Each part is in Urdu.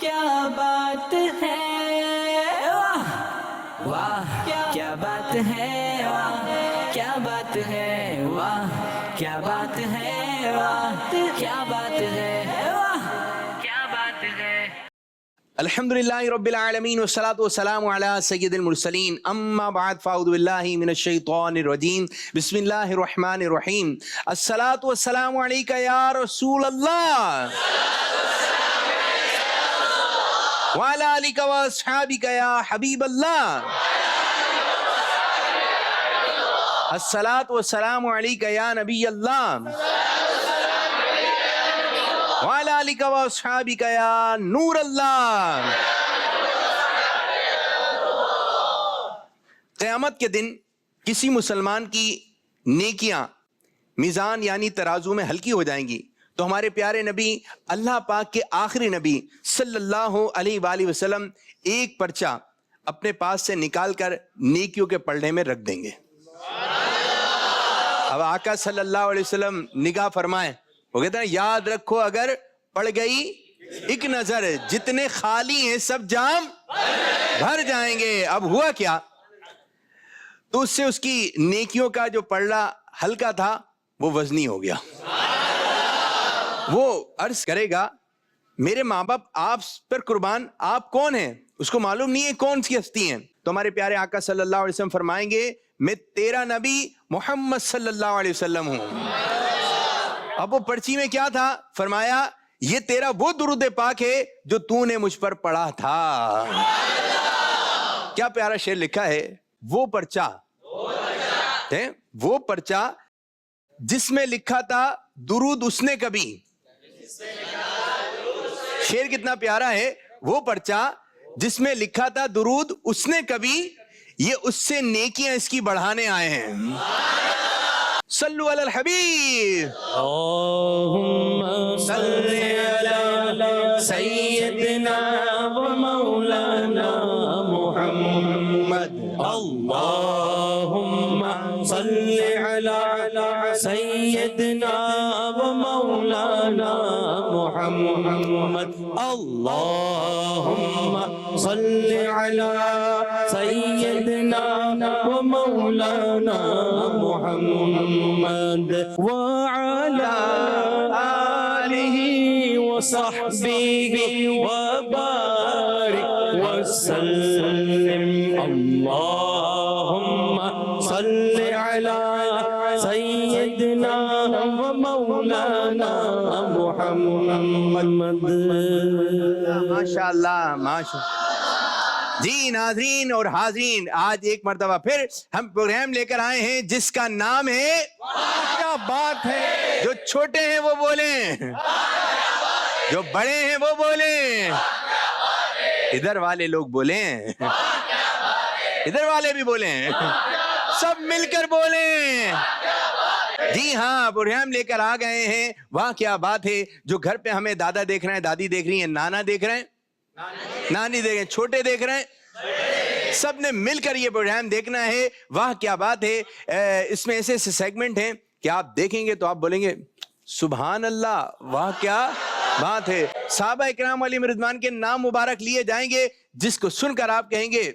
کیا بات ہے، واہ واہ کیا بات ہے، واہ کیا بات ہے، واہ کیا بات ہے، واہ کیا بات ہے، واہ کیا بات ہے۔ الحمدللہ رب العالمین والصلاة والسلام علی سید المرسلین اما بعد فاعوذ باللہ من الشیطان الرجیم بسم اللہ الرحمن الرحیم الصلاة والسلام علیکہ یا رسول اللہ وعلی آلکہ واصحابکہ یا حبیب اللہ الصلاة والسلام علیکہ یا نبی اللہ وعلی آلکہ واصحابکہ یا نور اللہ۔ قیامت کے دن کسی مسلمان کی نیکیاں میزان یعنی ترازو میں ہلکی ہو جائیں گی تو ہمارے پیارے نبی اللہ پاک کے آخری نبی صلی اللہ علیہ وآلہ وسلم ایک پرچہ اپنے پاس سے نکال کر نیکیوں کے پلڑے میں رکھ دیں گے۔ اب آقا صلی اللہ علیہ وسلم نگاہ فرمائیں، وہ کہتے ہیں یاد رکھو اگر پڑ گئی ایک نظر جتنے خالی ہیں سب جام بھر جائیں گے۔ اب ہوا کیا؟ تو اس سے اس کی نیکیوں کا جو پلڑا ہلکا تھا وہ وزنی ہو گیا۔ وہ عرض کرے گا میرے ماں باپ آپ پر قربان، آپ کون ہیں؟ اس کو معلوم نہیں ہے کون سی ہستی ہیں۔ تو ہمارے پیارے آقا صلی اللہ علیہ وسلم فرمائیں گے میں تیرا نبی محمد صلی اللہ علیہ وسلم ہوں۔ اب وہ پرچی میں کیا تھا؟ فرمایا یہ تیرا وہ درود پاک ہے جو تو نے مجھ پر پڑھا تھا۔ کیا پیارا شعر لکھا ہے، وہ پرچہ وہ پرچہ جس میں لکھا تھا درود اس نے کبھی، شعر کتنا پیارا ہے، وہ پرچہ جس میں لکھا تھا درود اس نے کبھی، یہ اس سے نیکیاں اس کی بڑھانے آئے ہیں۔ صلو علی الحبیب اللہم صلی علی سیدنا و مولانا محمد، اللہم صلی علی سیدنا و مولانا محمد، اللہم صلی علی سیدنا و مولانا محمد وعلى آله وصحبه وبارك وسلم، اللهم صل على سيدنا ومولانا محمد۔ ماشاءاللہ ماشاءاللہ۔ جی ناظرین اور حاضرین، آج ایک مرتبہ پھر ہم پروگرام لے کر آئے ہیں جس کا نام ہے کیا بات ہے۔ جو چھوٹے ہیں وہ بولیں، جو بڑے ہیں وہ بولیں، ادھر والے لوگ بولیں، ادھر والے بھی بولیں، سب مل کر بولیں۔ جی ہاں، پروگرام لے کر آ گئے ہیں واہ کیا بات ہے۔ جو گھر پہ ہمیں دادا دیکھ رہے ہیں، دادی دیکھ رہی ہیں، نانا دیکھ رہے ہیں، نانی دیکھ رہے ہیں، چھوٹے دیکھ رہے ہیں، سب نے مل کر یہ پروگرام دیکھنا ہے۔ واہ کیا بات ہے۔ اس میں ایسے ایسے سیگمنٹ ہیں کہ آپ دیکھیں گے تو آپ بولیں گے سبحان اللہ، واہ کیا بات ہے۔ صحابہ اکرام علیہم رضوان کے نام مبارک لیے جائیں گے جس کو سن کر آپ کہیں گے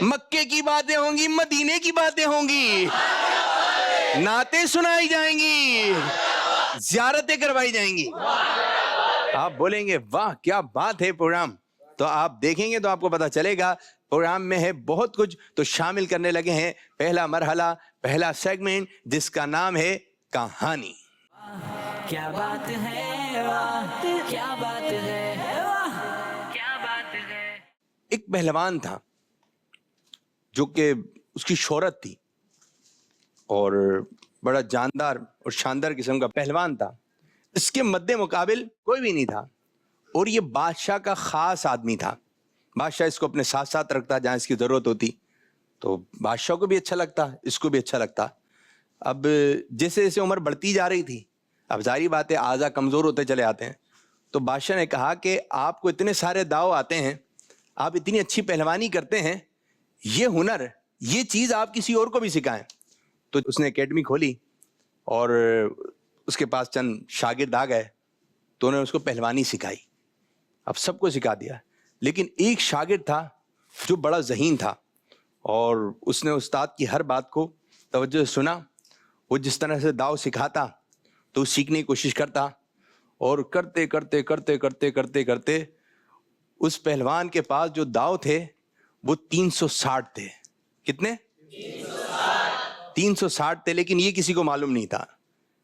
مکے کی باتیں ہوں گی، مدینے کی باتیں ہوں گی، نعتیں سنائی جائیں گی، زیارتیں کروائی جائیں گی۔ آپ بولیں گے واہ کیا بات ہے پروگرام۔ تو آپ دیکھیں گے تو آپ کو پتا چلے گا پروگرام میں ہے بہت کچھ، تو شامل کرنے لگے ہیں پہلا مرحلہ، پہلا سیگمنٹ جس کا نام ہے کہانی۔ کیا بات ہے، واہ کیا بات ہے، واہ کیا بات ہے۔ ایک پہلوان تھا جو کہ اس کی شہرت تھی اور بڑا جاندار اور شاندار قسم کا پہلوان تھا، اس کے مد مقابل کوئی بھی نہیں تھا، اور یہ بادشاہ کا خاص آدمی تھا۔ بادشاہ اس کو اپنے ساتھ ساتھ رکھتا جہاں اس کی ضرورت ہوتی، تو بادشاہ کو بھی اچھا لگتا، اس کو بھی اچھا لگتا۔ اب جیسے جیسے عمر بڑھتی جا رہی تھی، اب ظاہری بات ہے اعضاء کمزور ہوتے چلے آتے ہیں، تو بادشاہ نے کہا کہ آپ کو اتنے سارے داؤ آتے ہیں، آپ اتنی اچھی پہلوانی کرتے ہیں، یہ ہنر، یہ چیز آپ کسی اور کو بھی سکھائیں۔ تو اس نے اکیڈمی کھولی اور اس کے پاس چند شاگرد آ گئے تو انہوں نے اس کو پہلوانی سکھائی۔ اب سب کو سکھا دیا. لیکن ایک شاگرد تھا جو بڑا ذہین تھا اور اس نے استاد کی ہر بات کو توجہ سے سنا. وہ جس طرح سے داؤ سکھاتا تو سیکھنے کی کوشش کرتا, اور کرتے کرتے کرتے کرتے کرتے کرتے اس پہلوان کے پاس جو داؤ تھے وہ 360 تھے. کتنے؟ 360 تھے. لیکن یہ کسی کو معلوم نہیں تھا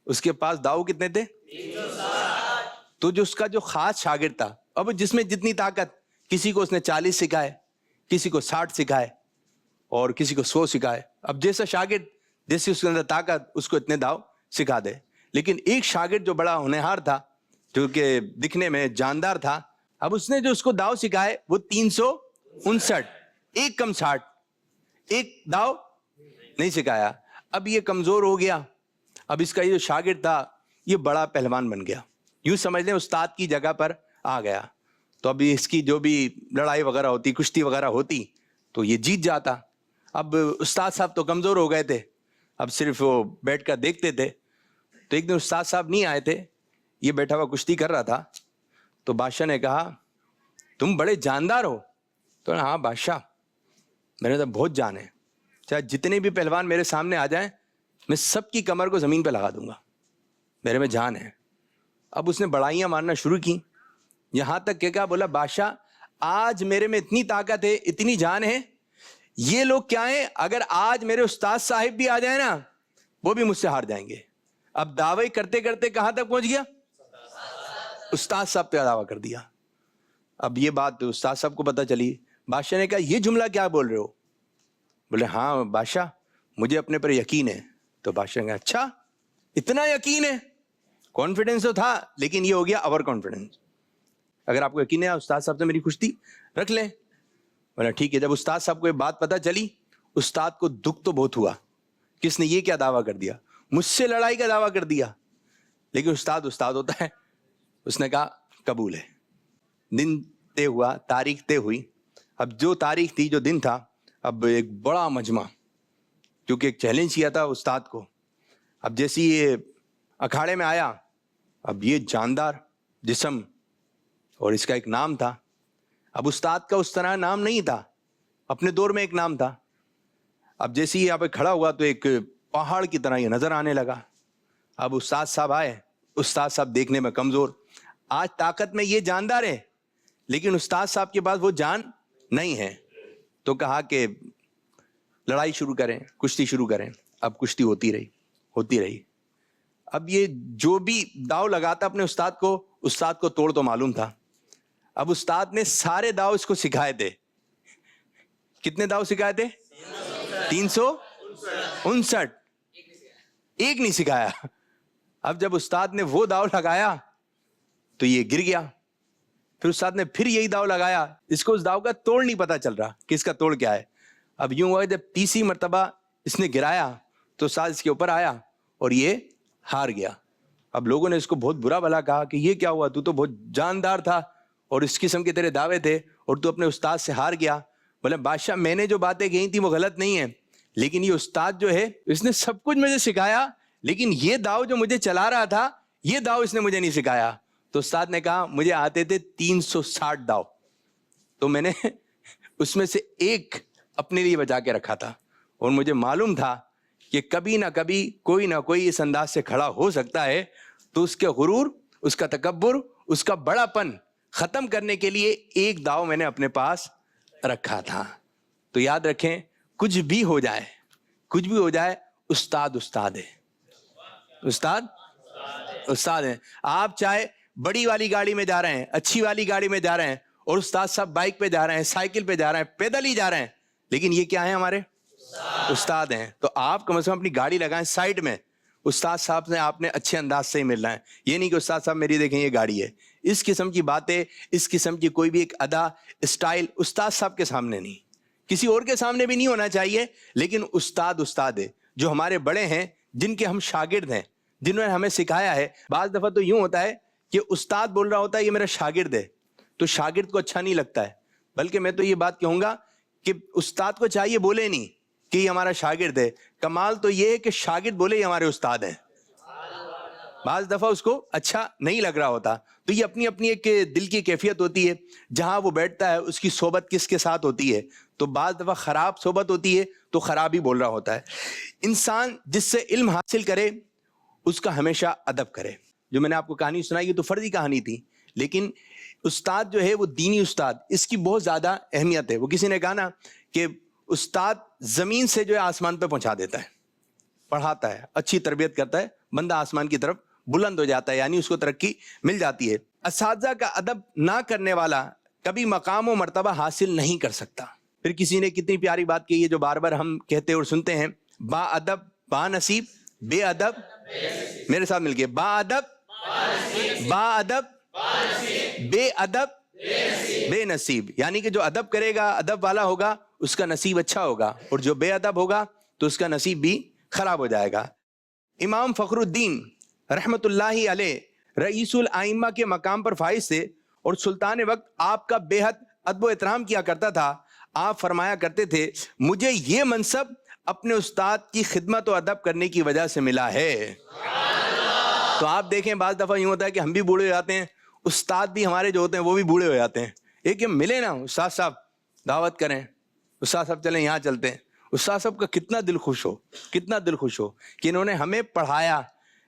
اس کے پاس داؤ کتنے تھے. تو جو اس کا جو خاص شاگرد تھا, اب جس میں جتنی طاقت, کسی کو اس نے 40 سکھائے, کسی کو 60 سکھائے اور کسی کو 100 سکھائے. اب جیسا شاگرد جیسے اس کے اندر طاقت, اس کو اتنے داؤ سکھا دے. لیکن ایک شاگرد جو بڑا ہونہار تھا, جو کہ دکھنے میں جاندار تھا, اب اس نے جو اس کو داؤ سکھائے وہ 359, ایک کم 60, ایک داؤ نہیں سکھایا. اب یہ کمزور ہو گیا. اب اس کا یہ جو شاگرد تھا یہ بڑا پہلوان بن گیا, یوں سمجھ لیں استاد کی جگہ پر آ گیا. تو اب اس کی جو بھی لڑائی وغیرہ ہوتی, کشتی وغیرہ ہوتی, تو یہ جیت جاتا. اب استاد صاحب تو کمزور ہو گئے تھے, اب صرف وہ بیٹھ کر دیکھتے تھے. تو ایک دن استاد صاحب نہیں آئے تھے, یہ بیٹھا ہوا کشتی کر رہا تھا. تو بادشاہ نے کہا تم بڑے جاندار ہو. تو ہاں بادشاہ, میرے تو بہت جان ہے, چاہے جتنے بھی پہلوان میرے سامنے آ جائیں میں سب کی کمر کو زمین پہ لگا دوں گا, میرے میں جان ہے. اب اس نے بڑائیاں مارنا شروع کی, یہاں تک کہ کیا بولا, بادشاہ آج میرے میں اتنی طاقت ہے, اتنی جان ہے, یہ لوگ کیا ہیں, اگر آج میرے استاد صاحب بھی آ جائیں نا وہ بھی مجھ سے ہار جائیں گے. اب دعوی کرتے کرتے کہاں تک پہنچ گیا, استاد صاحب پہ دعویٰ کر دیا. اب یہ بات استاد صاحب کو پتہ چلی. بادشاہ نے کہا یہ جملہ کیا بول رہے ہو؟ بولے ہاں بادشاہ مجھے اپنے پر یقین ہے. تو بادشاہ نے کہا اچھا اتنا یقین ہے, کانفیڈنس تو تھا لیکن یہ ہو گیا اوور کانفیڈنس. اگر آپ کو یقین ہے استاد صاحب سے میری کشتی رکھ لیں. بولا ٹھیک ہے. جب استاد صاحب کو یہ بات پتہ چلی, استاد کو دکھ تو بہت ہوا, کس نے یہ کیا دعویٰ کر دیا, مجھ سے لڑائی کا دعویٰ کر دیا. لیکن استاد استاد ہوتا ہے, اس نے کہا قبول ہے. دن طے ہوا, تاریخ طے ہوئی. اب جو تاریخ تھی, جو دن تھا, اب ایک بڑا مجمع, کیونکہ ایک چیلنج کیا تھا استاد کو. اب جیسی یہ اکھاڑے میں آیا, اب یہ جاندار جسم اور اس کا ایک نام تھا. اب استاد کا اس طرح نام نہیں تھا, اپنے دور میں ایک نام تھا. اب جیسے ہی یہاں پہ کھڑا ہوا تو ایک پہاڑ کی طرح یہ نظر آنے لگا. اب استاد صاحب آئے, استاد صاحب دیکھنے میں کمزور, آج طاقت میں یہ جاندار ہے لیکن استاد صاحب کے پاس وہ جان نہیں ہے. تو کہا کہ لڑائی شروع کریں, کشتی شروع کریں. اب کشتی ہوتی رہی ہوتی رہی. اب یہ جو بھی داؤ لگاتا اپنے استاد کو توڑ تو معلوم تھا. اب استاد نے سارے داؤ اس کو سکھائے تھے. کتنے داؤ سکھائے تھے؟ 359, ایک نہیں سکھایا. اب جب استاد نے وہ داؤ لگایا تو یہ گر گیا. پھر استاد نے پھر یہی داؤ لگایا, اس کو اس داؤ کا توڑ نہیں پتا چل رہا کہ اس کا توڑ کیا ہے. اب یوں ہوا جب تیسری مرتبہ اس نے گرایا تو استاد اس کے اوپر آیا اور یہ ہار گیا. اب لوگوں نے اس کو بہت برا بھلا کہا کہ یہ کیا ہوا, تو بہت جاندار تھا اور اس قسم کے تیرے دعوے تھے اور تو اپنے استاد سے ہار گیا. بولے بادشاہ میں نے جو باتیں کہی تھی وہ غلط نہیں ہیں, لیکن یہ استاد جو ہے اس نے سب کچھ مجھے سکھایا, لیکن یہ داؤ جو مجھے چلا رہا تھا یہ داؤ اس نے مجھے نہیں سکھایا. تو استاد نے کہا مجھے آتے تھے 360 داؤ, تو میں نے اس میں سے ایک اپنے لیے بچا کے رکھا تھا, اور مجھے معلوم تھا کہ کبھی نہ کبھی کوئی نہ کوئی اس انداز سے کھڑا ہو سکتا ہے. تو اس کے غرور, اس کا تکبر, اس کا بڑا پن ختم کرنے کے لیے ایک داؤ میں نے اپنے پاس رکھا تھا. تو یاد رکھیں, کچھ بھی ہو جائے استاد استاد ہے. استاد استاد ہے. آپ چاہے بڑی والی گاڑی میں جا رہے ہیں, اچھی والی گاڑی میں جا رہے ہیں, اور استاد صاحب بائک پہ جا رہے ہیں, سائیکل پہ جا رہے ہیں, پیدل ہی جا رہے ہیں, لیکن یہ کیا ہیں, ہمارے استاد ہیں. تو آپ کم از کم اپنی گاڑی لگائیں سائیڈ میں, استاد صاحب سے آپ نے اچھے انداز سے ہی ملنا ہے. یہ نہیں کہ استاد صاحب میری دیکھیں یہ گاڑی ہے. اس قسم کی باتیں, اس قسم کی کوئی بھی ایک ادا, اسٹائل استاد صاحب کے سامنے نہیں, کسی اور کے سامنے بھی نہیں ہونا چاہیے. لیکن استاد استاد ہے, جو ہمارے بڑے ہیں, جن کے ہم شاگرد ہیں, جنہوں نے ہمیں سکھایا ہے. بعض دفعہ تو یوں ہوتا ہے کہ استاد بول رہا ہوتا ہے یہ میرا شاگرد ہے, تو شاگرد کو اچھا نہیں لگتا ہے. بلکہ میں تو یہ بات کہوں گا کہ استاد کو چاہیے بولے نہیں کہ یہ ہمارا شاگرد ہے, کمال تو یہ ہے کہ شاگرد بولے یہ ہمارے استاد ہیں. بعض دفعہ اس کو اچھا نہیں لگ رہا ہوتا. تو یہ اپنی اپنی ایک دل کی کیفیت ہوتی ہے, جہاں وہ بیٹھتا ہے اس کی صحبت کس کے ساتھ ہوتی ہے. تو بعض دفعہ خراب صحبت ہوتی ہے تو خراب ہی بول رہا ہوتا ہے. انسان جس سے علم حاصل کرے اس کا ہمیشہ ادب کرے. جو میں نے آپ کو کہانی سنائی یہ تو فرضی کہانی تھی, لیکن استاد جو ہے وہ دینی استاد, اس کی بہت زیادہ اہمیت ہے. وہ کسی نے کہا نا کہ استاد زمین سے جو ہے آسمان پہ پہنچا دیتا ہے, پڑھاتا ہے, اچھی تربیت کرتا ہے, بندہ آسمان کی طرف بلند ہو جاتا ہے, یعنی اس کو ترقی مل جاتی ہے. اساتذہ کا ادب نہ کرنے والا کبھی مقام و مرتبہ حاصل نہیں کر سکتا. پھر کسی نے کتنی پیاری بات کہی ہے جو بار بار ہم کہتے اور سنتے ہیں, با ادب با نصیب, بے ادب, میرے ساتھ مل کے, با ادب با ادب بے ادب بے نصیب. یعنی کہ جو ادب کرے گا, ادب والا ہوگا, اس کا نصیب اچھا ہوگا, اور جو بے ادب ہوگا تو اس کا نصیب بھی خراب ہو جائے گا. امام فخر الدین رحمت اللہ علیہ رئیس الائمہ کے مقام پر فائز تھے, اور سلطان وقت آپ کا بے حد ادب و احترام کیا کرتا تھا. آپ فرمایا کرتے تھے, مجھے یہ منصب اپنے استاد کی خدمت و ادب کرنے کی وجہ سے ملا ہے. تو آپ دیکھیں بعض دفعہ یوں ہوتا ہے کہ ہم بھی بوڑھے ہو جاتے ہیں, استاد بھی ہمارے جو ہوتے ہیں وہ بھی بوڑھے ہو جاتے ہیں. ایک کہ ملے نا استاد صاحب, دعوت کریں, استاد صاحب چلیں یہاں چلتے ہیں. استاد صاحب کا کتنا دل خوش ہو, کتنا دل خوش ہو کہ انہوں نے ہمیں پڑھایا,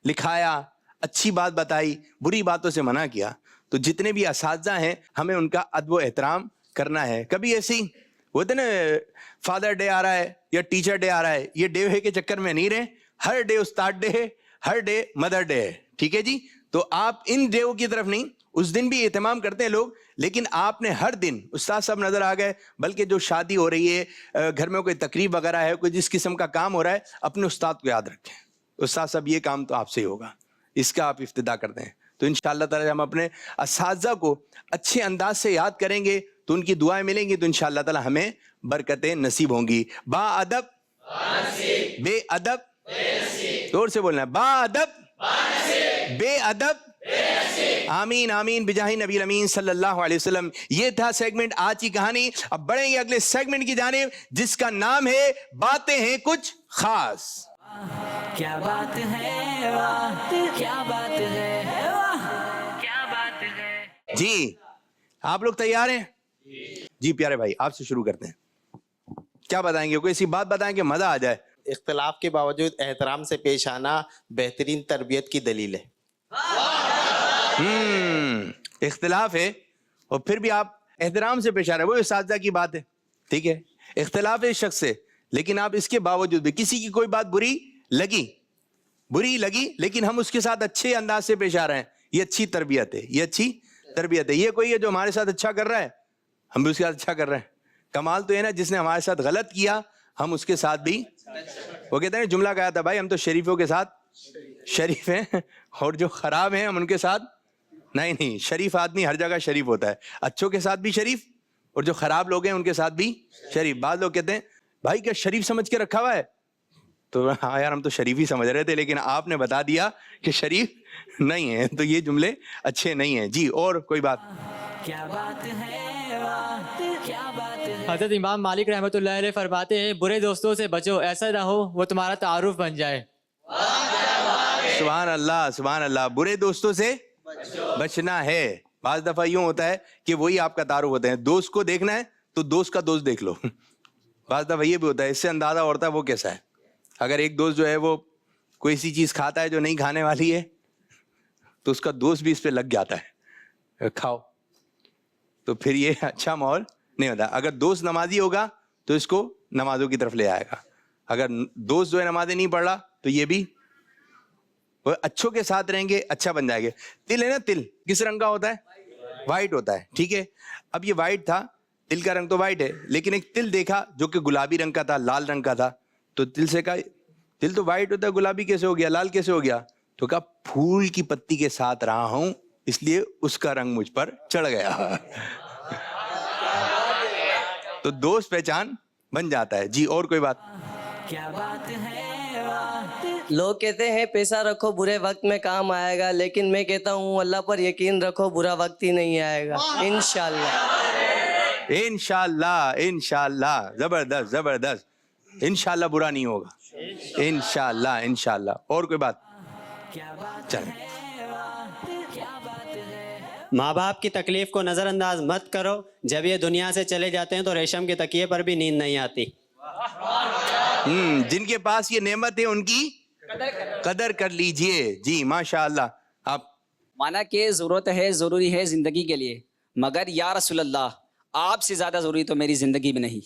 لکھایا, اچھی بات بتائی, بری باتوں سے منع کیا. تو جتنے بھی اساتذہ ہیں ہمیں ان کا ادب و احترام کرنا ہے. کبھی ایسی ہوتے نا فادر ڈے آ رہا ہے یا ٹیچر ڈے آ رہا ہے, یہ ڈے کے چکر میں نہیں رہے, ہر ڈے استاد ڈے ہے, ہر ڈے مدر ڈے ہے, ٹھیک ہے جی. تو آپ ان ڈیوں کی طرف نہیں, اس دن بھی اہتمام کرتے ہیں لوگ, لیکن آپ نے ہر دن استاد صاحب نظر آ گئے. بلکہ جو شادی ہو رہی ہے, گھر میں کوئی تقریب وغیرہ ہے, کوئی جس قسم کا کام ہو رہا ہے, اپنے استاد کو یاد رکھیں. استاد صاحب یہ کام تو آپ سے ہی ہوگا, اس کا آپ افتتاح کر دیں. تو انشاءاللہ تعالی ہم اپنے اساتذہ کو اچھے انداز سے یاد کریں گے تو ان کی دعائیں ملیں گی, تو انشاءاللہ تعالی ہمیں برکتیں نصیب ہوں گی. با ادب بے ادب, زور سے بولنا ہے, با ادب بے ادب, آمین آمین بجاہ نبی الامین صلی اللہ علیہ وسلم. یہ تھا سیگمنٹ آج کی کہانی. اب بڑھیں گے اگلے سیگمنٹ کی جانب جس کا نام ہے باتیں ہیں کچھ خاص. کیا بات ہے, واہ کیا بات ہے, واہ کیا بات ہے. جی آپ لوگ تیار ہیں؟ جی پیارے بھائی آپ سے شروع کرتے ہیں. کیا بتائیں گے, کوئی ایسی بات بتائیں کہ مزہ آ جائے. اختلاف کے باوجود احترام سے پیش آنا بہترین تربیت کی دلیل ہے. اختلاف ہے اور پھر بھی آپ احترام سے پیش آ رہے ہیں, وہ اساتذہ کی بات ہے, ٹھیک ہے. اختلاف ہے اس شخص سے, لیکن آپ اس کے باوجود بھی کسی کی کوئی بات بری لگی لیکن ہم اس کے ساتھ اچھے انداز سے پیش آ رہے ہیں, یہ اچھی تربیت ہے, یہ اچھی تربیت ہے. یہ کوئی ہے جو ہمارے ساتھ اچھا کر رہا ہے, ہم بھی اس کے ساتھ اچھا کر رہے ہیں. کمال تو ہے نا جس نے ہمارے ساتھ غلط کیا ہم اس کے ساتھ بھی. وہ کہتے ہیں جملہ کہا تھا بھائی ہم تو شریفوں کے ساتھ شریف ہیں, اور جو خراب ہیں ہم ان کے ساتھ نہیں. شریف آدمی ہر جگہ شریف ہوتا ہے, اچھوں کے ساتھ بھی شریف اور جو خراب لوگ ہیں ان کے ساتھ بھی شریف. بعض لوگ کہتے ہیں بھائی کیا شریف سمجھ کے رکھا ہوا ہے, تو ہاں یار ہم تو شریف ہی سمجھ رہے تھے, لیکن آپ نے بتا دیا کہ شریف نہیں ہے, تو یہ جملے اچھے نہیں ہیں. جی اور کوئی بات. کیا بات ہے, واہ کیا بات ہے. حضرت امام مالک رحمۃ اللہ علیہ فرماتے ہیں برے دوستوں سے بچو, ایسا نہ ہو وہ تمہارا تعارف بن جائے. سبحان اللہ سبحان اللہ. برے دوستوں سے بچنا ہے. بعض دفعہ یوں ہوتا ہے کہ وہی آپ کا تعارف ہوتے ہیں. دوست کو دیکھنا ہے تو دوست کا دوست دیکھ لو. بعض دفعہ یہ بھی ہوتا ہے, اس سے اندازہ ہوتا ہے وہ کیسا ہے. اگر ایک دوست جو ہے وہ کوئی ایسی چیز کھاتا ہے جو نہیں کھانے والی ہے تو اس کا دوست بھی اس پہ لگ جاتا ہے, کھاؤ, تو پھر یہ اچھا ماحول نہیں ہوتا. اگر دوست نمازی ہوگا تو اس کو نمازوں کی طرف لے آئے گا. اگر دوست جو ہے نمازیں نہیں پڑھ رہا تو یہ بھی اچھوں کے ساتھ رہیں گے, اچھا بن جائے گا. تل ہے نا, تل کس رنگ کا ہوتا ہے, وائٹ ہوتا ہے, ٹھیک ہے. اب یہ وائٹ تھا, تل کا رنگ تو وائٹ ہے, لیکن ایک تل دیکھا جو کہ گلابی رنگ کا تھا, لال رنگ کا تھا, تو تل سے کہا تل تو وائٹ ہوتا ہے, گلابی کیسے ہو گیا, لال کیسے ہو گیا, تو کہا پھول کی پتی کے ساتھ رہا ہوں اس لیے اس کا رنگ مجھ پر چڑھ گیا. تو دوست پہچان بن جاتا ہے. جی اور کوئی بات. کیا بات ہے, واہ. لوگ کہتے ہیں پیسہ رکھو برے وقت میں کام آئے گا, لیکن میں کہتا ہوں اللہ پر یقین رکھو برا وقت ہی نہیں آئے گا انشاءاللہ. انشاءاللہ انشاءاللہ, زبردست زبردست. انشاءاللہ برا نہیں ہوگا, انشاءاللہ انشاءاللہ. اور کوئی بات. چلیں. ماں باپ کی تکلیف کو نظر انداز مت کرو. جب یہ دنیا سے چلے جاتے ہیں تو ریشم کے تکیے پر بھی نیند نہیں آتی. جن کے پاس یہ نعمت ہے ان کی قدر کر لیجئے. جی ماشاء اللہ. آپ مانا کہ ضرورت ہے، ضروری ہے زندگی کے لیے، مگر یا رسول اللہ آپ سے زیادہ ضروری تو میری زندگی میں نہیں.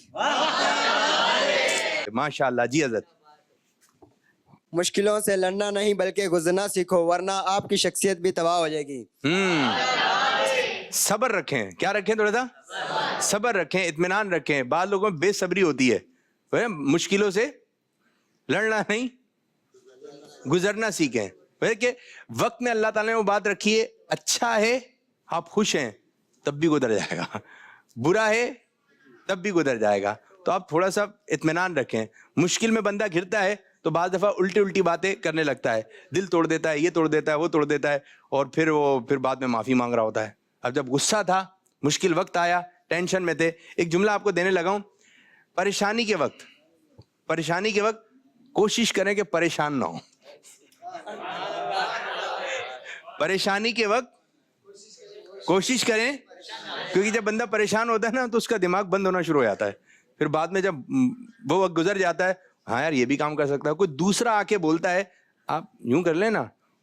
ماشاء اللہ. جی حضرت. مشکلوں سے لڑنا نہیں بلکہ گزرنا سیکھو، ورنہ آپ کی شخصیت بھی تباہ ہو جائے گی. صبر رکھیں. کیا رکھیں؟ تھوڑا سا صبر رکھیں، اطمینان رکھیں. بعض لوگوں میں بے صبری ہوتی ہے. مشکلوں سے لڑنا نہیں، گزرنا سیکھیں. کہ وقت میں اللہ تعالیٰ نے وہ بات رکھی ہے، اچھا ہے آپ خوش ہیں تب بھی گزر جائے گا، برا ہے تب بھی گزر جائے گا. تو آپ تھوڑا سا اطمینان رکھیں. مشکل میں بندہ گرتا ہے تو بعض دفعہ الٹی باتیں کرنے لگتا ہے، دل توڑ دیتا ہے، یہ توڑ دیتا ہے، وہ توڑ دیتا ہے، اور پھر بعد میں معافی مانگ رہا ہوتا ہے. اب جب غصہ تھا، مشکل وقت آیا، ٹینشن میں تھے، ایک جملہ آپ کو دینے لگا ہوں. پریشانی کے وقت کوشش کریں کہ پریشان نہ ہو. پریشانی کے وقت کوشش کریں، کیونکہ جب بندہ پریشان ہوتا ہے نا تو اس کا دماغ بند ہونا شروع ہو جاتا ہے. پھر بعد میں جب وہ وقت گزر جاتا ہے، ہاں یار یہ بھی کام کر سکتا ہے، کوئی دوسرا آ کے بولتا ہے آپ یوں کر لیں نا،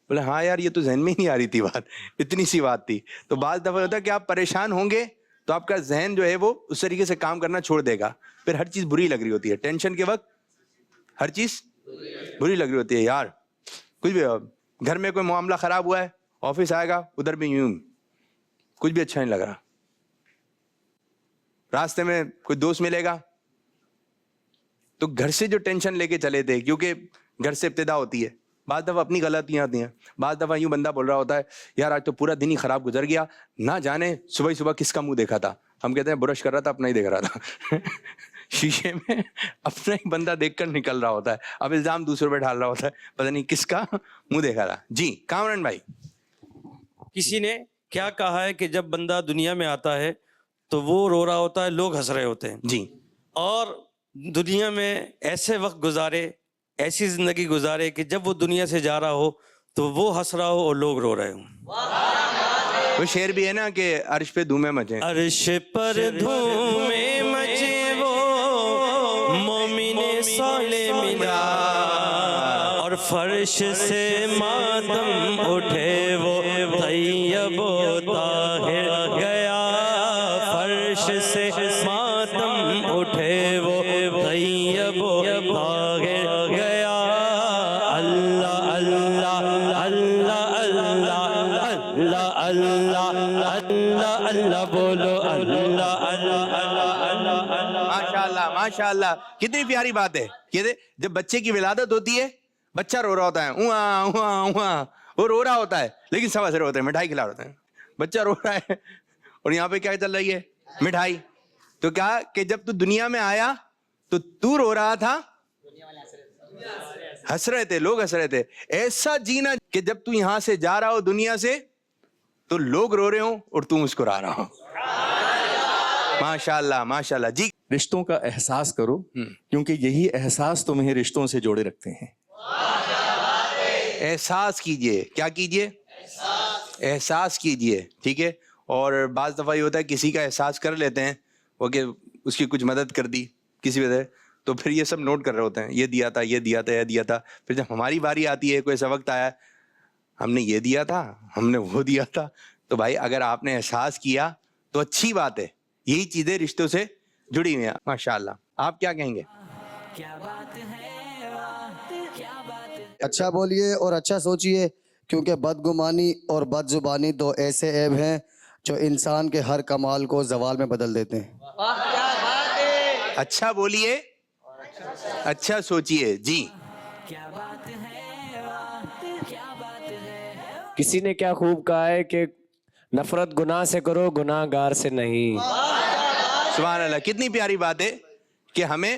بولے ہاں یار یہ تو ذہن میں ہی نہیں آ رہی تھی بات، اتنی سی بات تھی. تو بعض دفعہ ہوتا ہے کہ آپ پریشان ہوں گے تو آپ کا ذہن جو ہے وہ اس طریقے سے کام کرنا چھوڑ دے گا. پھر ہر چیز بری لگ رہی ہوتی ہے. ٹینشن کے وقت ہر چیز بری لگ رہی ہوتی ہے. یار کچھ بھی، گھر میں کوئی معاملہ خراب ہوا ہے، آفس آئے گا ادھر بھی یوں، کچھ بھی اچھا نہیں لگ رہا. راستے میں کوئی دوست ملے گا تو گھر سے جو ٹینشن لے کے چلے تھے، کیونکہ گھر سے ابتدا ہوتی ہے. بعض دفعہ اپنی غلطیاں آتی ہیں. بعض دفعہ یوں بندہ بول رہا ہوتا ہے یار آج تو پورا دن ہی خراب گزر گیا، نہ جانے صبح کس کا منہ دیکھا تھا. ہم کہتے ہیں برش کر رہا تھا، اپنا ہی دیکھ رہا تھا. شیشے میں اپنا ہی بندہ دیکھ کر نکل رہا ہوتا ہے. اب الزام دوسروں پہ ڈال رہا ہوتا ہے، پتہ نہیں کس کا منہ دیکھا تھا. جی کامران بھائی. کسی نے کیا کہا ہے کہ جب بندہ دنیا میں آتا ہے تو وہ رو رہا ہوتا ہے، لوگ ہنس رہے ہوتے ہیں. جی. اور دنیا میں ایسے وقت گزارے، ایسی زندگی گزارے کہ جب وہ دنیا سے جا رہا ہو تو وہ ہنس رہا ہو اور لوگ رو رہے ہوں. وہ شعر بھی ہے نا کہ عرش پہ دھومیں مچیں. عرش پر دھومیں مچے وہ مومن صالح ملا، اور فرش سے ماتم اٹھے وہ طیب و طاہر گیا. فرش سے ماتم اٹھے وہ طیب و طاہر گیا. اللہ اللہ اللہ اللہ اللہ اللہ اللہ بولو اللہ اللہ. ماشاء اللہ کتنی پیاری بات ہے. یہ جب بچے کی ولادت ہوتی ہے، بچہ رو رہا ہوتا ہے، وہ رو رہا ہوتا ہے، لیکن سب ہنس رہے ہوتے ہیں، مٹھائی کھلا رہے ہوتے ہیں. بچہ رو رہا ہے اور یہاں پہ کیا چل رہی ہے؟ مٹھائی. تو کیا کہ جب تو دنیا میں آیا تو رو رہا تھا، ہنس رہے تھے، لوگ ہنس رہے تھے. ایسا جینا کہ جب تو یہاں سے جا رہا ہو دنیا سے تو لوگ رو رہے ہوں اور تو مسکرا رہا ہو. ماشاء اللہ ماشاء اللہ. جی. رشتوں کا احساس کرو، کیونکہ یہی احساس تمہیں رشتوں سے جوڑے رکھتے ہیں. احساس کیجئے. کیا کیجئے؟ احساس کیجئے. ٹھیک ہے. اور بعض دفعہ یہ ہوتا ہے کسی کا احساس کر لیتے ہیں وہ کہ اس کی کچھ مدد کر دی کسی وجہ سے، تو پھر یہ سب نوٹ کر رہے ہوتے ہیں، یہ دیا تھا، یہ دیا تھا، یہ دیا تھا. پھر جب ہماری باری آتی ہے، کوئی ایسا وقت آیا ہم نے یہ دیا تھا، ہم نے وہ دیا تھا، تو بھائی اگر آپ نے احساس کیا تو اچھی بات ہے. یہی چیزیں رشتوں سے جڑی ہوئی ہیں. ماشاء اللہ. آپ کیا کہیں گے؟ اچھا بولیے اور اچھا سوچیے، کیونکہ بدگمانی اور بد زبانی دو ایسے عیب ہیں جو انسان کے ہر کمال کو زوال میں بدل دیتے ہیں. اچھا بولیے، اچھا سوچیے. جی. کسی نے کیا خوب کہا ہے کہ نفرت گناہ سے کرو، گناہ گار سے نہیں. سبحان اللہ. کتنی پیاری بات ہے کہ ہمیں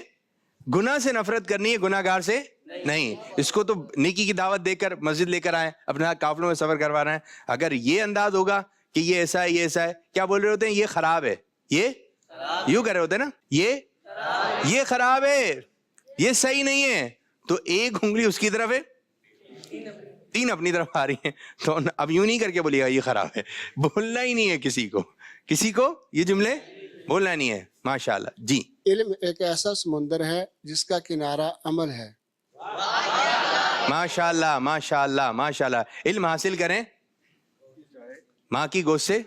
گناہ سے نفرت کرنی ہے، گناہ گار سے نہیں. اس کو تو نیکی کی دعوت دے کر مسجد لے کر آئیں، اپنے ساتھ قافلوں میں سفر کروا رہے ہیں. اگر یہ انداز ہوگا کہ یہ ایسا ہے، یہ ایسا ہے، کیا بول رہے ہوتے ہیں؟ یہ خراب ہے، یہ یوں کہہ رہے ہوتے ہیں نا، یہ خراب ہے، یہ صحیح نہیں ہے، تو ایک انگلی اس کی طرف ہے 3 اپنی طرف آ رہی ہیں, تو اب یوں نہیں کر کے بولیے گا یہ خراب ہے, بولنا ہی نہیں ہے کسی کو یہ جملے بولنا نہیں ہے. ماشاءاللہ جی. علم ایک ایسا سمندر ہے جس کا کنارہ عمل ہے. ماشاءاللہ ماشاءاللہ ماشاءاللہ. علم حاصل کریں ماں کی گوشت سے,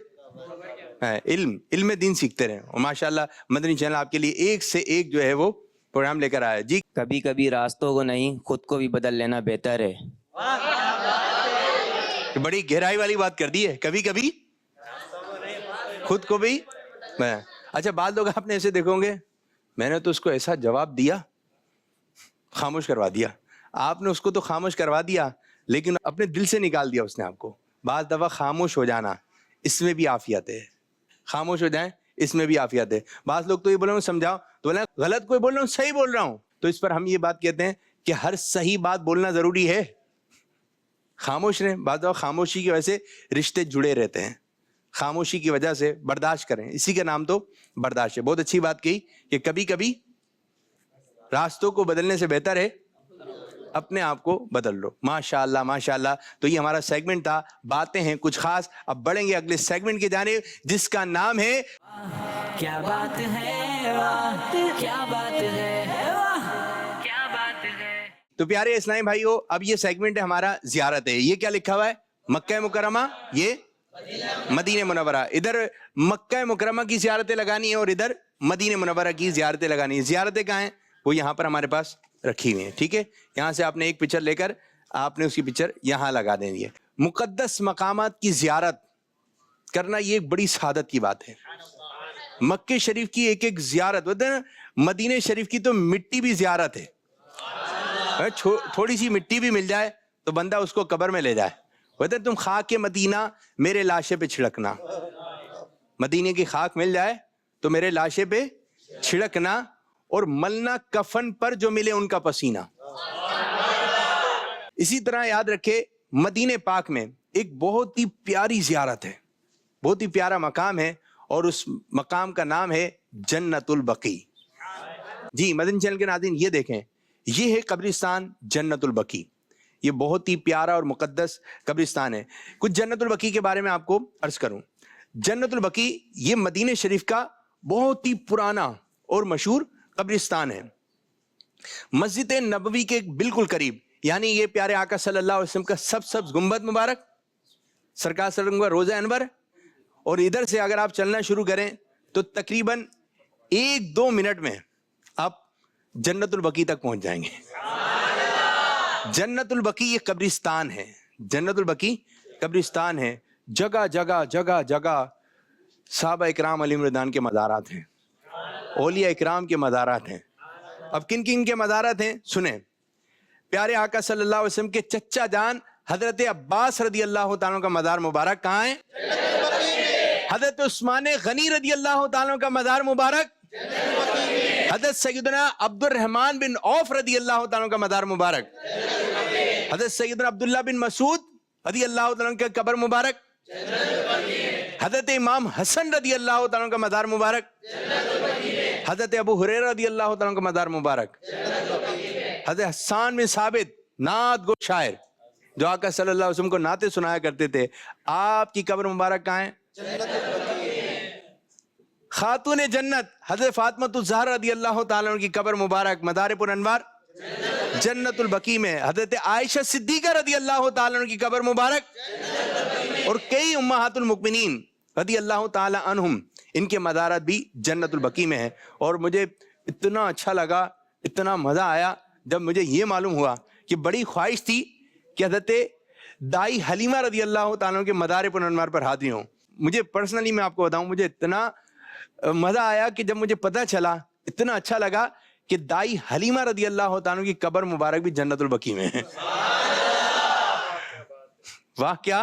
علم دین سیکھتے رہیں. اور ماشاءاللہ مدنی چینل آپ کے لیے ایک سے ایک جو ہے وہ پروگرام لے کر آیا. جی. کبھی کبھی راستوں کو نہیں خود کو بھی بدل لینا بہتر ہے. بڑی گہرائی والی بات کر دی ہے, کبھی کبھی خود کو بھی. اچھا بعض لوگ آپ نے ایسے دیکھو گے, میں نے تو اس کو ایسا جواب دیا, خاموش کروا دیا. آپ نے اس کو تو خاموش کروا دیا لیکن اپنے دل سے نکال دیا اس نے آپ کو. بعض دفعہ خاموش ہو جانا اس میں بھی عافیت ہے, خاموش ہو جائیں اس میں بھی عافیت ہے. بعض لوگ تو یہ بول رہے ہوں سمجھاؤ, تو بولے غلط کوئی بول رہا ہوں صحیح بول رہا ہوں, تو اس پر ہم یہ بات کہتے ہیں کہ ہر صحیح بات بولنا ضروری ہے. خاموش رہیں. بعض دفعہ خاموشی کی وجہ سے رشتے جڑے رہتے ہیں, خاموشی کی وجہ سے برداشت کریں, اسی کا نام تو برداشت ہے. بہت اچھی بات کہی کہ کبھی کبھی راستوں کو بدلنے سے بہتر ہے اپنے آپ کو بدل لو. ماشاءاللہ ماشاءاللہ. تو یہ ہمارا سیگمنٹ تھا باتیں ہیں کچھ خاص. اب بڑھیں گے اگلے سیگمنٹ کی جانب جس کا نام ہے کیا بات ہے واہ, کیا بات ہے واہ, کیا بات ہے. تو پیارے اسلامی بھائیو, اب یہ سیگمنٹ ہے ہمارا زیارت ہے. یہ کیا لکھا ہوا ہے؟ مکہ مکرمہ, یہ مدینہ منورہ. ادھر مکہ مکرمہ کی زیارتیں لگانی ہے اور ادھر مدینہ منورہ کی زیارتیں لگانی ہے. زیارتیں کہاں ہیں؟ وہ یہاں پر ہمارے پاس رکھی ہوئی ہیں. ٹھیک ہے, یہاں سے آپ نے ایک پکچر لے کر آپ نے اس کی پکچر یہاں لگا دینی ہے. مقدس مقامات کی زیارت کرنا یہ ایک بڑی سعادت کی بات ہے. مکہ شریف کی ایک ایک زیارت ہوتا ہے نا, مدینہ شریف کی تو مٹی بھی زیارت ہے. تھوڑی سی مٹی بھی مل جائے تو بندہ اس کو قبر میں لے جائے. ہوتا ہے تم خاک مدینہ میرے لاشے پہ چھڑکنا, مدینے کی خاک مل جائے تو میرے لاشے پہ چھڑکنا, اور ملنا کفن پر جو ملے ان کا پسینہ. اسی طرح یاد رکھے مدینہ پاک میں ایک بہت ہی پیاری زیارت ہے, بہت ہی پیارا مقام ہے, اور اس مقام کا نام ہے جنت البقیع. جی مدنی چینل کے ناظرین یہ دیکھیں, یہ ہے قبرستان جنت البقیع. یہ بہت ہی پیارا اور مقدس قبرستان ہے. کچھ جنت البقیع کے بارے میں آپ کو عرض کروں. جنت البقیع یہ مدینہ شریف کا بہت ہی پرانا اور مشہور قبرستان ہے. مسجد نبوی کے بالکل قریب, یعنی یہ پیارے آقا صلی اللہ علیہ وسلم کا سبز گنبد مبارک, سرکار صلی اللہ علیہ وسلم کا روضہ انور, اور ادھر سے اگر آپ چلنا شروع کریں تو تقریباً 1-2 منٹ میں آپ جنت البقیع تک پہنچ جائیں گے. جنت البقیع یہ قبرستان ہے, جنت البقیع قبرستان ہے. جگہ جگہ جگہ جگہ صحابہ اکرام علیہم رضوان کے مزارات ہیں, اولیاء اکرام کے مزارات ہیں. اب کن کن کے مزارات ہیں سنیں. پیارے آقا صلی اللہ علیہ وسلم کے چچا جان حضرت عباس رضی اللہ تعالیٰ کا مزار مبارک کہاں ہے؟ حضرت عثمان غنی رضی اللہ تعالیٰ کا مزار مبارک, حضرت سیدنا عبد الرحمن بن عوف رضی اللہ تعالیٰ کا مزار مبارک, حضرت سیدنا عبداللہ بن مسعود رضی اللہ تعالیٰ کا قبر مبارک, حضرت امام حسن رضی اللہ تعالیٰ کا مزار مبارک, حضرت ابو ہریرہ رضی اللہ تعالیٰ کا مزار مبارک, حضرت حسان بن ثابت نعت گو شاعر جو آقا صلی اللہ علیہ وسلم کو نعتیں سنایا کرتے تھے, آپ کی قبر مبارک کہاں ہے؟ خاتون جنت حضرت فاطمہ الزہرا رضی اللہ تعالیٰ کی قبر مبارک مدار پر انوار جنت البقیع میں, حضرت عائشہ صدیقہ رضی اللہ تعالیٰ کی قبر مبارک, اور کئی امہات المؤمنین رضی اللہ تعالیٰ عنہم ان کے مزارات بھی جنت البقیع میں ہیں. اور مجھے اتنا اچھا لگا, اتنا مزہ آیا جب مجھے یہ معلوم ہوا کہ بڑی خواہش تھی کہ حضرت دائی حلیمہ رضی اللہ تعالیٰ کے مدار پر انوار پر حاضری ہوں. مجھے پرسنلی میں آپ کو بتاؤں, مجھے اتنا مزہ آیا کہ جب مجھے پتہ چلا, اتنا اچھا لگا کہ دائی حلیمہ رضی اللہ تعالیٰ کی قبر مبارک بھی جنت البقیع میں ہے. واہ کیا.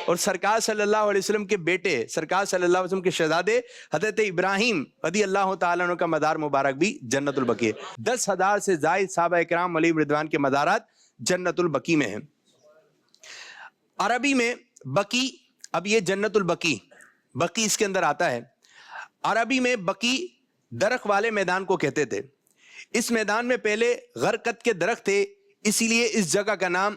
اور سرکار صلی اللہ علیہ وسلم کے بیٹے, سرکار صلی اللہ علیہ وسلم کے شہزادے حضرت ابراہیم رضی اللہ تعالیٰ عنہ کا مزار مبارک بھی جنت البقیع. 10,000 سے زائد صحابہ اکرام علیہم رضوان کے مزارات جنت البقیع میں ہیں. عربی میں بقیع, اب یہ جنت البقیع, بقیع اس کے اندر آتا ہے. عربی میں بقیع درخت والے میدان کو کہتے تھے. اس میدان میں پہلے غرقد کے درخت تھے, اسی لیے اس جگہ کا نام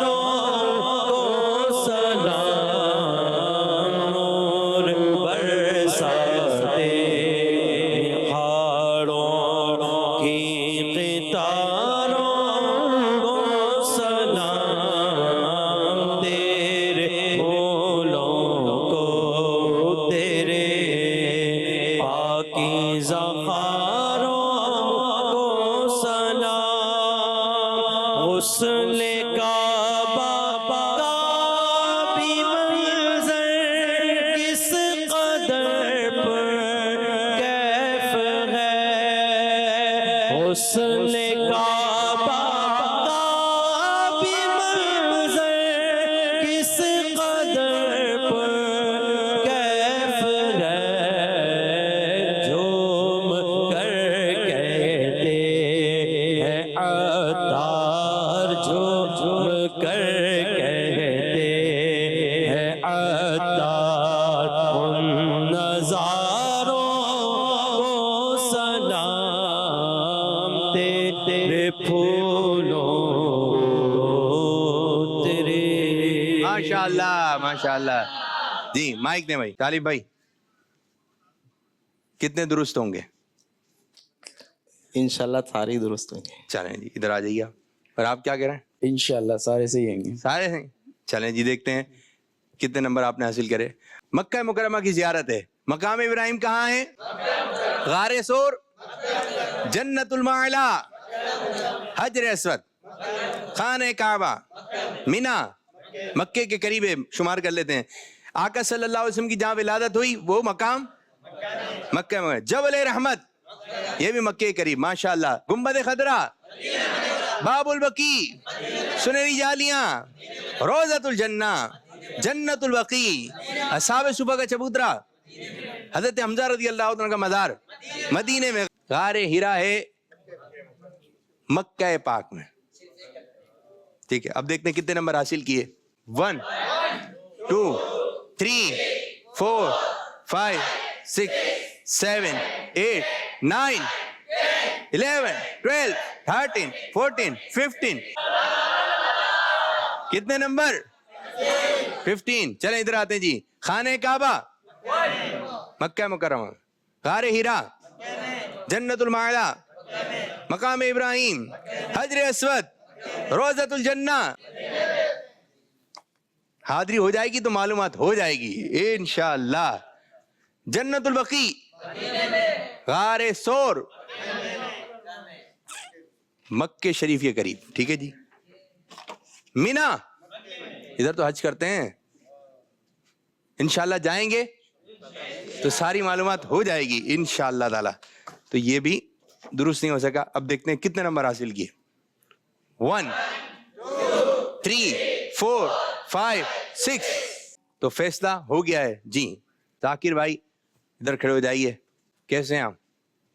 کو سلام نور برساتے پہاڑوں کی قطاروں کو سلام تیرے پھولوں کو تیرے پاکیزہ غسل کعبہ کا بھی منظر کس قدر پر کیف ہے غسل کعبہ کا بھی منظر کس قدر پر کیف ہے جھوم کر کہتے ہیں عطار جھوم کر کہتے ہیں عطار ان نظاروں کو سلام تیرے پھولوں تیرے ماشاءاللہ ماشاءاللہ. جی مائک دیں بھائی. طالب بھائی کتنے درست ہوں گے؟ انشاءاللہ ساری درست ہوں گے. چلیں جی ادھر آ جائیے آپ. اور آپ کیا کہہ رہے ہیں؟ انشاءاللہ سارے صحیح ہیں گے. سارے ہیں. چلیں جی دیکھتے ہیں کتنے نمبر آپ نے حاصل کرے. مکہ مکرمہ کی زیارت ہے. مقام ابراہیم کہاں ہے؟ غار سور، جنت المعلا، حجر اسود، خانہ کعبہ، مینا. مکے کے قریب ہے، شمار کر لیتے ہیں. آقا صلی اللہ علیہ وسلم کی جہاں ولادت ہوئی وہ مقام مکہ میں. جبل رحمت یہ بھی مکے کے قریب. ماشاءاللہ. گنبد خضرا، باب البقیع، سنہری جالیاں، روضۃ الجنہ، جنت البقیع، اصحاب صبح کا چبوترا، حضرت حمزہ رضی اللہ عنہ کا مزار مدینے میں. غار ہیرا ہے مکہ پاک میں. ٹھیک ہے اب دیکھتے ہیں کتنے نمبر حاصل کیے. 1 2 3 4 5 6 7 8 9 11 12 13 14 15. کتنے نمبر؟ 15. چلیں ادھر آتے ہیں جی. خانہ کعبہ، مکہ مکرمہ، غار ہیرا، جنت المعلا، مقام ابراہیم، حجر اسود، روضۃ الجنہ. حاضری ہو جائے گی تو معلومات ہو جائے گی انشاءاللہ. جنت البقیع، غار سور، مکہ شریف کے قریب. ٹھیک ہے جی. مینا، ادھر تو حج کرتے ہیں. انشاءاللہ جائیں گے تو ساری معلومات ہو جائے گی انشاءاللہ تعالی. تو یہ بھی درست نہیں ہو سکا. اب دیکھتے ہیں کتنے نمبر حاصل کیے. 1 3 4 5 6. تو فیصلہ ہو گیا ہے جی. ذاکر بھائی ادھر کھڑے ہو جائیے. کیسے ہیں آپ؟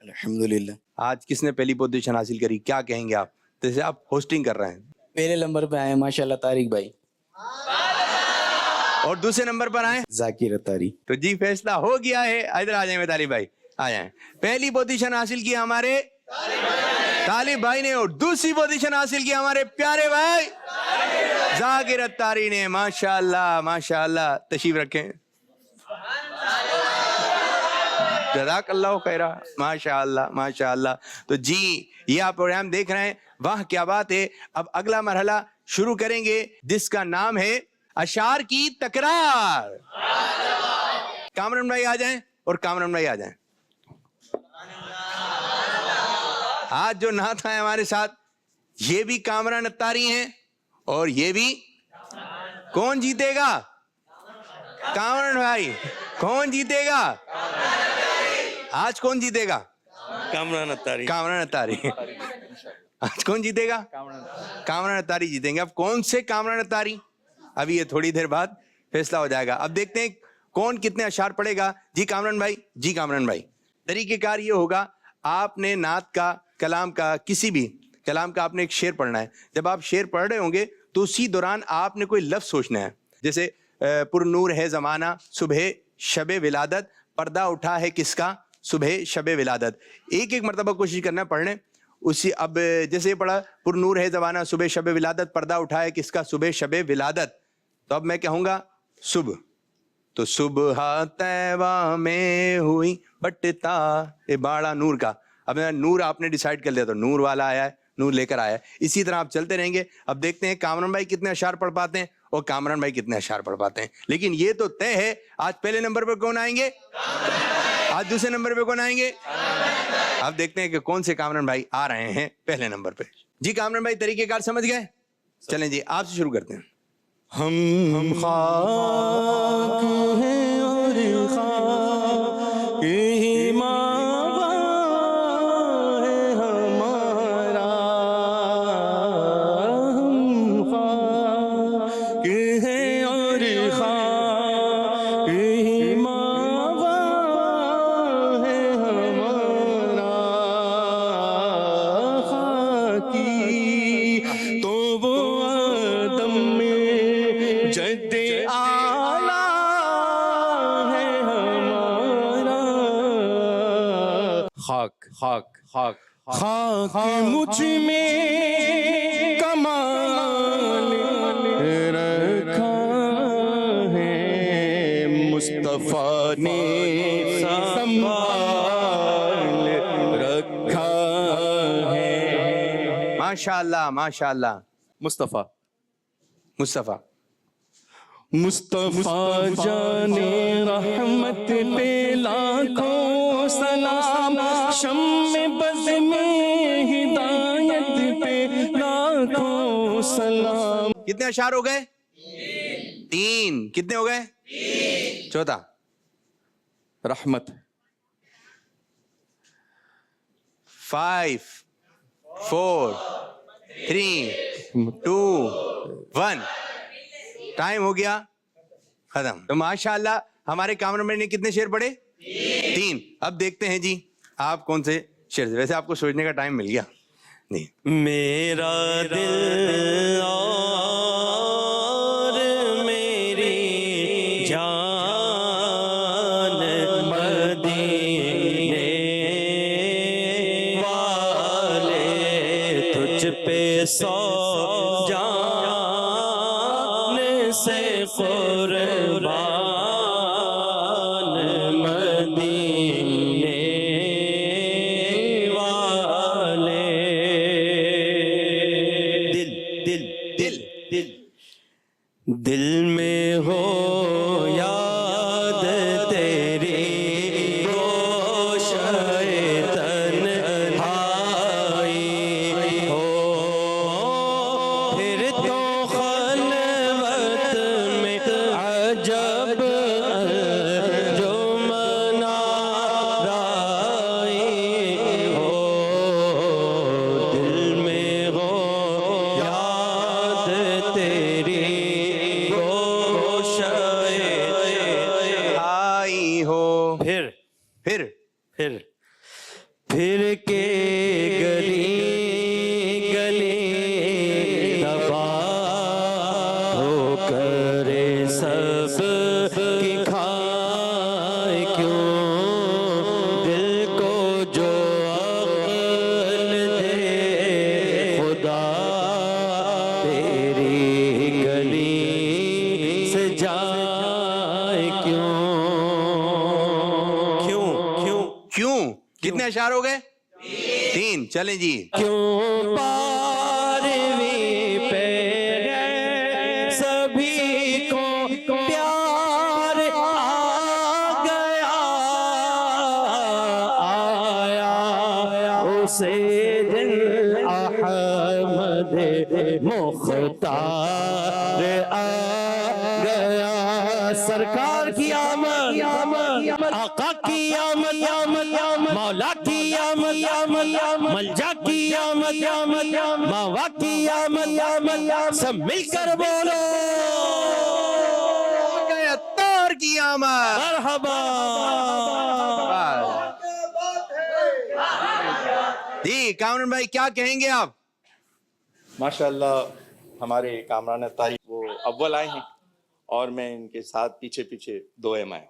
الحمدللہ. آج کس نے پہلی پوزیشن حاصل کری؟ کیا کہیں گے آپ؟ جیسے آپ ہوسٹنگ کر رہے ہیں. پہلے نمبر پہ آئے ماشاءاللہ طارق بھائی. اور دوسرے نمبر پر آئے ذاکر اتاری. تو جی فیصلہ ہو گیا ہے. ادھر آ جائیں طالب بھائی آ جائیں. پہلی پوزیشن حاصل کی ہمارے طالب بھائی نے اور دوسری پوزیشن حاصل کی ہمارے پیارے بھائی ذاکر اتاری نے. ماشاءاللہ ماشاءاللہ. تشریف رکھیں. جزاک اللہ خیرہ. ماشاءاللہ ماشاءاللہ. تو جی یہ آپ پروگرام دیکھ رہے ہیں. واہ کیا بات ہے. اب اگلا مرحلہ شروع کریں گے جس کا نام ہے اشعار کی تکرار. کامران بھائی آ جائیں اور کامران بھائی آ جائیں. آج جو نعت ہیں ہمارے ساتھ یہ بھی کامران اتاری ہیں اور یہ بھی. کون جیتے گا؟ کامران بھائی. کون جیتے گا آج؟ کون جیتے گا؟ کامران اتاری. کامران اتاری. آج کون جیتے گا؟ کامران اتاری جیتیں گے. اب کون سے کامران اتاری؟ ابھی یہ تھوڑی دیر بعد فیصلہ ہو جائے گا. اب دیکھتے ہیں کون کتنے اشعار پڑھے گا. جی کامران بھائی. جی کامران بھائی. طریقہ کار یہ ہوگا آپ نے نعت کا، کلام کا، کسی بھی کلام کا آپ نے ایک شعر پڑھنا ہے. جب آپ شعر پڑھ رہے ہوں گے تو اسی دوران آپ نے کوئی لفظ سوچنا ہے. جیسے پر نور ہے زمانہ، صبح شب ولادت، پردہ اٹھا ہے کس کا، صبح شب ولادت. ایک ایک مرتبہ کوشش کرنا ہے پڑھنے. اسی اب جیسے یہ پڑھا پر نور ہے زبانہ صبح شب ولادت پردہ اٹھائے کس کا صبح شب ولادت, تو اب میں کہوں گا صبح, تو صبح طیبہ میں ہوئی بٹتا اے باڑا نور کا. اب نور آپ نے ڈیسائیڈ کر لیا تو نور والا آیا ہے, نور لے کر آیا ہے. اسی طرح آپ چلتے رہیں گے. اب دیکھتے ہیں کامران بھائی کتنے اشعار پڑھ پاتے ہیں اور کامران بھائی کتنے اشعار پڑھ پاتے ہیں. لیکن یہ تو طے ہے آج پہلے نمبر پہ کون آئیں گے, آج دوسرے نمبر پہ کون آئیں گے. اب دیکھتے ہیں کہ کون سے کامران بھائی آ رہے ہیں پہلے نمبر پہ. جی کامران بھائی طریقہ کار سمجھ گئے؟ چلیں جی آپ سے شروع کرتے ہیں. ہم خاک ہیں اور خاک ہی ماں ہے ہمارا, ہم خاک ہیں اور خاک ہی ماں ہے ہمارا, خاکی تو وہ آدم میں جد آلہ ہے ہمارا. خاک خاک خاک خاک مجھ میں کمال رکھا ہے, مصطفیٰ نے سنبھال رکھا ہے. ماشاء اللہ ماشاء اللہ. مصطفیٰ مصطفیٰ مصطفیٰ جانے رحمت پہ لاکھوں سلام, شمع بز میں ہدایت پہ لاکھوں سلام. کتنے اشعار ہو گئے؟ 3. کتنے ہو گئے؟ چوتھا رحمت. 5 4 3 2 1 ٹائم ہو گیا ختم. تو ماشاءاللہ ہمارے کامران بھائی نے کتنے شعر پڑھے؟ 3. اب دیکھتے ہیں جی آپ کون سے شعر سے. ویسے آپ کو سوچنے کا ٹائم مل گیا نہیں. میرا دل اور میری جان مدینے والے تجھ پہ سو جان سے قربان, مدینے والے. دل دل دل دل دل میں ہو یاد تیری گوشۂ تنہائی ہو, پھر تو خلوت میں عجب جو منارائی ہو, دل میں ہو یاد تیری گوشۂ آئی ہو. پھر پھر کے گلی گلی تباہ ہو کرے سب کی کھائے کیوں, دل کو جو عقل دے خدا تیری گلی سے جائے کیوں. کیوں کیوں کیوں کتنے اشعار ہو گئے؟ 3. چلیں جی. کیوں پاروی پہ سبھی کو پیار آ گیا, آیا اسے دل احمد مختار آ گیا. سرکار کی آمد, آقا کی آمد, مولا کی آمد, ملجا کی آمد, ماوا کی آمد, سب مل کر بولو اتار کی آمد. مرحبا. جی کامران بھائی کیا کہیں گے آپ؟ ماشاءاللہ ہمارے کامران طاہر وہ اول آئے ہیں اور میں ان کے ساتھ پیچھے پیچھے دوئم آیا ہوں.